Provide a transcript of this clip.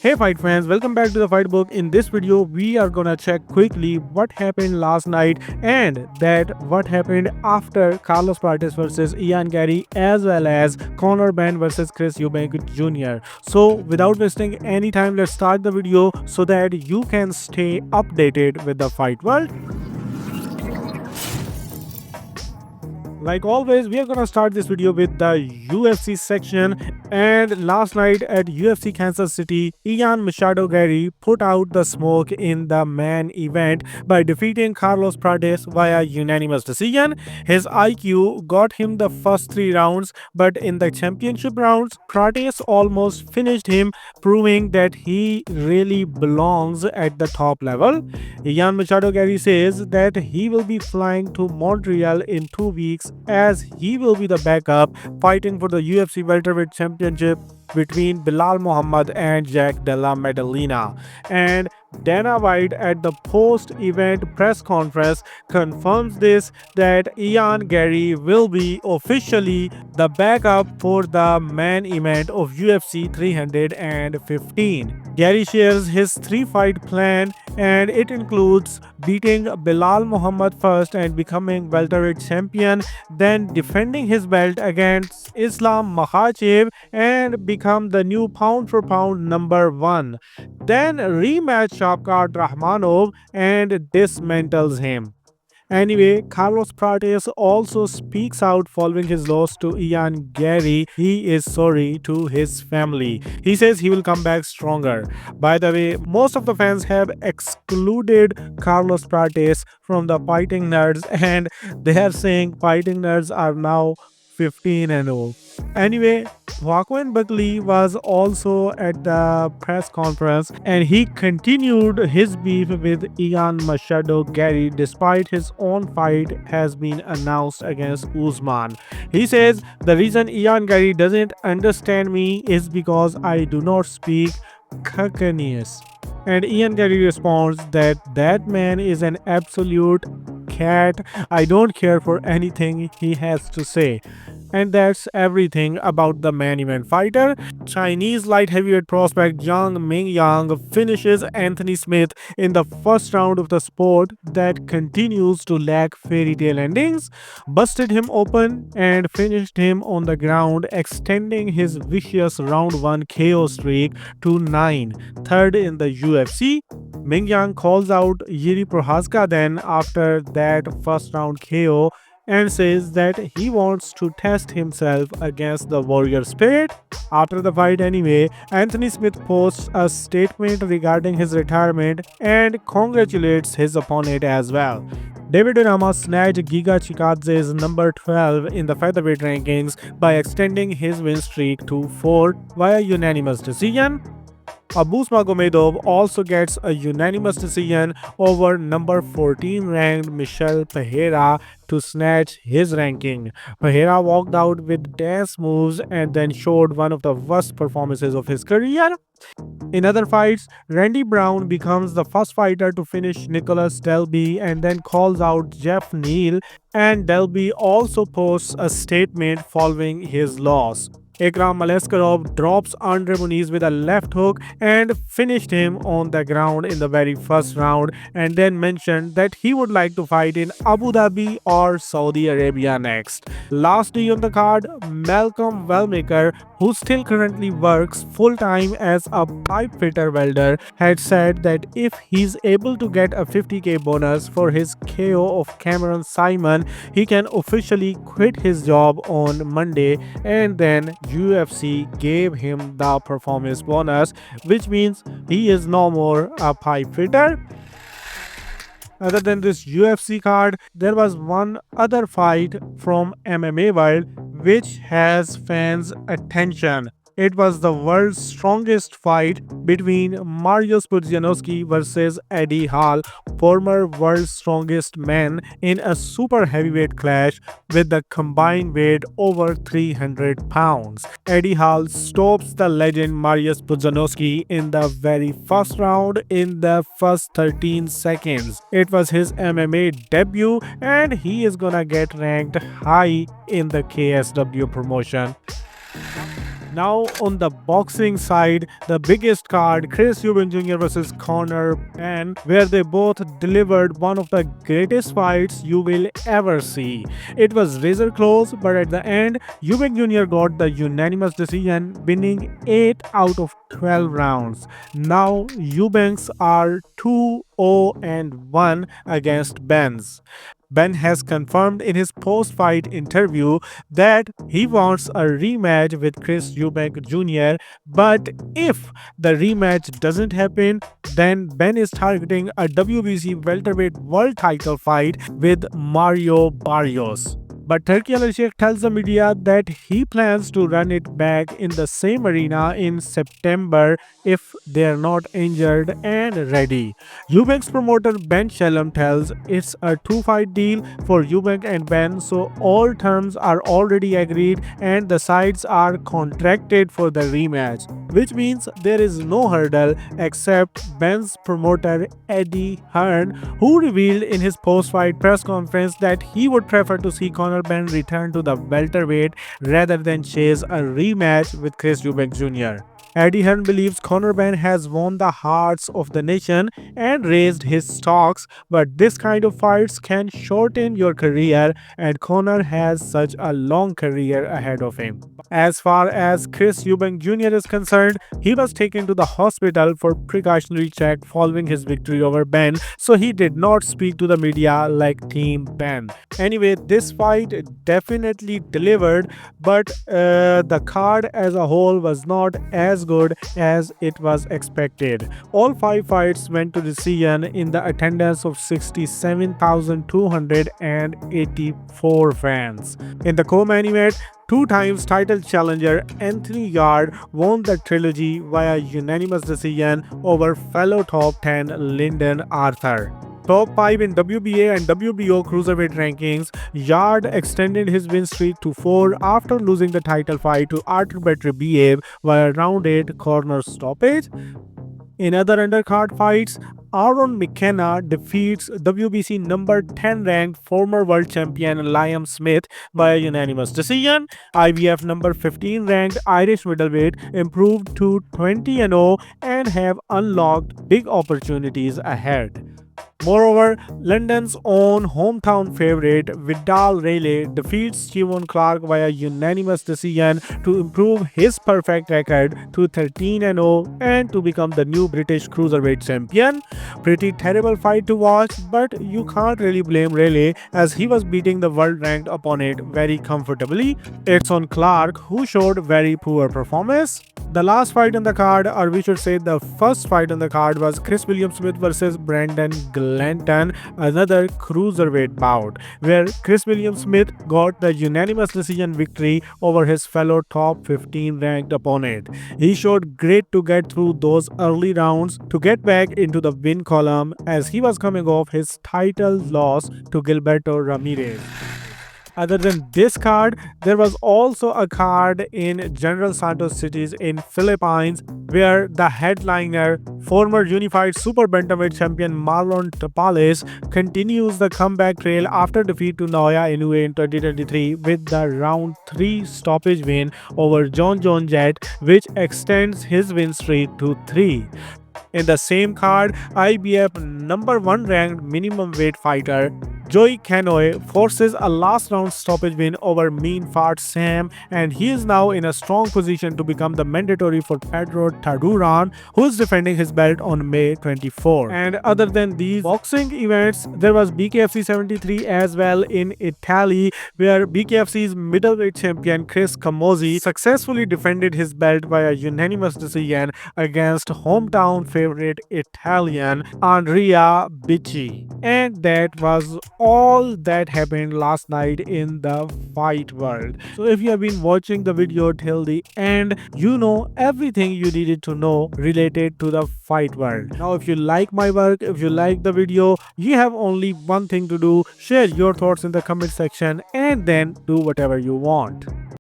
Hey fight fans, welcome back to the Fight Book. In this video, we are gonna check quickly what happened last night and that what happened after Carlos Prates versus Ian Garry as well as Conor Benn versus Chris Eubank Jr. So without wasting any time, let's start the video so that you can stay updated with the fight world. Like always, we are gonna start this video with the UFC section. And last night at UFC Kansas City, Ian Garry put out the smoke in the main event by defeating Carlos Prates via unanimous decision. His IQ got him the first 3 rounds, but in the championship rounds, Prates almost finished him, proving that he really belongs at the top level. Ian Garry says that he will be flying to Montreal in 2 weeks as he will be the backup fighting for the UFC welterweight championship between Bilal Muhammad and Jack Della Maddalena. And Dana White at the post-event press conference confirms this, that Ian Garry will be officially the backup for the main event of UFC 315. Garry shares his 3-fight plan, and it includes beating Bilal Muhammad first and becoming welterweight champion, then defending his belt against Islam Makhachev and become the new pound-for-pound number 1. Then rematch Shavkat Rahmanov and dismantles him. Anyway, Carlos Prates also speaks out following his loss to Ian Garry. He is sorry to his family. He says he will come back stronger. By the way, most of the fans have excluded Carlos Prates from the Fighting Nerds, and they are saying Fighting Nerds are now 15-0. Anyway, Joaquin Buckley was also at the press conference, and he continued his beef with Ian Garry despite his own fight has been announced against Usman. He says the reason Ian Garry doesn't understand me is because I do not speak Cantonese. And Ian Garry responds that that man is an absolute cat. I don't care for anything he has to say. And that's everything about the main event fighter. Chinese light heavyweight prospect Zhang Mingyang finishes Anthony Smith in the first round of the sport that continues to lack fairy tale endings, busted him open and finished him on the ground, extending his vicious round 1 KO streak to 9, third in the UFC. Mingyang calls out Yuri Prohaska then after that first round KO and says that he wants to test himself against the warrior spirit. After the fight anyway, Anthony Smith posts a statement regarding his retirement and congratulates his opponent as well. David Rama snatched Giga Chikadze's number 12 in the featherweight rankings by extending his win streak to 4 via unanimous decision. Nurmagomedov also gets a unanimous decision over number 14 ranked Michel Pereira to snatch his ranking. Pereira walked out with dance moves and then showed one of the worst performances of his career. In other fights, Randy Brown becomes the first fighter to finish Nicholas Delby and then calls out Jeff Neal, and Delby also posts a statement following his loss. Ikram Maleskarov drops Andre Muniz with a left hook and finished him on the ground in the very first round, and then mentioned that he would like to fight in Abu Dhabi or Saudi Arabia next. Lastly on the card, Malcolm Wellmaker, who still currently works full-time as a pipe fitter welder, had said that if he's able to get a 50k bonus for his KO of Cameron Simon, he can officially quit his job on Monday, and then UFC gave him the performance bonus, which means he is no more a pipe fitter. Other than this UFC card, there was one other fight from MMA world which has fans' attention. It was the world's strongest fight between Mariusz Pudzianowski versus Eddie Hall, former world's strongest man, in a super heavyweight clash with the combined weight over 300 pounds. Eddie Hall stops the legend Mariusz Pudzianowski in the very first round in the first 13 seconds. It was his MMA debut, and he is gonna get ranked high in the KSW promotion. Now on the boxing side, the biggest card, Chris Eubank Jr. versus Conor Benn, where they both delivered one of the greatest fights you will ever see. It was razor close, but at the end, Eubank Jr. got the unanimous decision, winning 8 out of 12 rounds. Now Eubanks are 2-0-1 against Benns. Ben has confirmed in his post-fight interview that he wants a rematch with Chris Eubank Jr. But if the rematch doesn't happen, then Ben is targeting a WBC welterweight world title fight with Mario Barrios. But Turki Al-Sheikh tells the media that he plans to run it back in the same arena in September if they are not injured and ready. Eubank's promoter Ben Shalom tells it's a two-fight deal for Eubank and Ben, so all terms are already agreed and the sides are contracted for the rematch, which means there is no hurdle except Ben's promoter Eddie Hearn, who revealed in his post-fight press conference that he would prefer to see Conor Benn return to the welterweight rather than chase a rematch with Chris Eubank Jr. Eddie Hearn believes Conor Benn has won the hearts of the nation and raised his stocks, but this kind of fights can shorten your career, and Conor has such a long career ahead of him. As far as Chris Eubank Jr. is concerned, he was taken to the hospital for precautionary check following his victory over Benn, so he did not speak to the media like Team Benn. Anyway, this fight definitely delivered, but the card as a whole was not as good as it was expected. All 5 fights went to decision in the attendance of 67,284 fans. In the co-main event, 2 times title challenger Anthony Yarde won the trilogy via unanimous decision over fellow top 10 Lyndon Arthur. Top 5 in WBA and WBO cruiserweight rankings, Yarde extended his win streak to 4 after losing the title fight to Artur Beterbiev via round 8 corner stoppage. In other undercard fights, Aaron McKenna defeats WBC number 10 ranked former world champion Liam Smith by a unanimous decision. IBF number 15 ranked Irish middleweight improved to 20-0 and have unlocked big opportunities ahead. Moreover, London's own hometown favorite Vidal Rayleigh defeats Steven Clark via unanimous decision to improve his perfect record to 13-0 and to become the new British cruiserweight champion. Pretty terrible fight to watch, but you can't really blame Rayleigh as he was beating the world-ranked opponent very comfortably. It's on Clark, who showed very poor performance. The last fight on the card, or we should say the first fight on the card, was Chris William-Smith versus Brandon Glanton, another cruiserweight bout, where Chris William-Smith got the unanimous decision victory over his fellow top 15 ranked opponent. He showed great to get through those early rounds to get back into the win column as he was coming off his title loss to Gilberto Ramirez. Other than this card, there was also a card in General Santos cities in Philippines where the headliner, former unified super bantamweight champion Marlon Tapales, continues the comeback trail after defeat to Naoya Inoue in 2023 with the round 3 stoppage win over John Jett, which extends his win streak to 3. In the same card, IBF number 1 ranked minimum weight fighter Joey Canoe forces a last round stoppage win over Mean Fart Sam, and he is now in a strong position to become the mandatory for Pedro Taduran, who is defending his belt on May 24. And other than these boxing events, there was BKFC 73 as well in Italy, where BKFC's middleweight champion Chris Camozzi successfully defended his belt via unanimous decision against hometown favorite Italian Andrea Bicci. And that was all that happened last night in the fight world. So if you have been watching the video till the end, you know everything you needed to know related to the fight world. Now if you like my work, if you like the video, you have only one thing to do: share your thoughts in the comment section and then do whatever you want.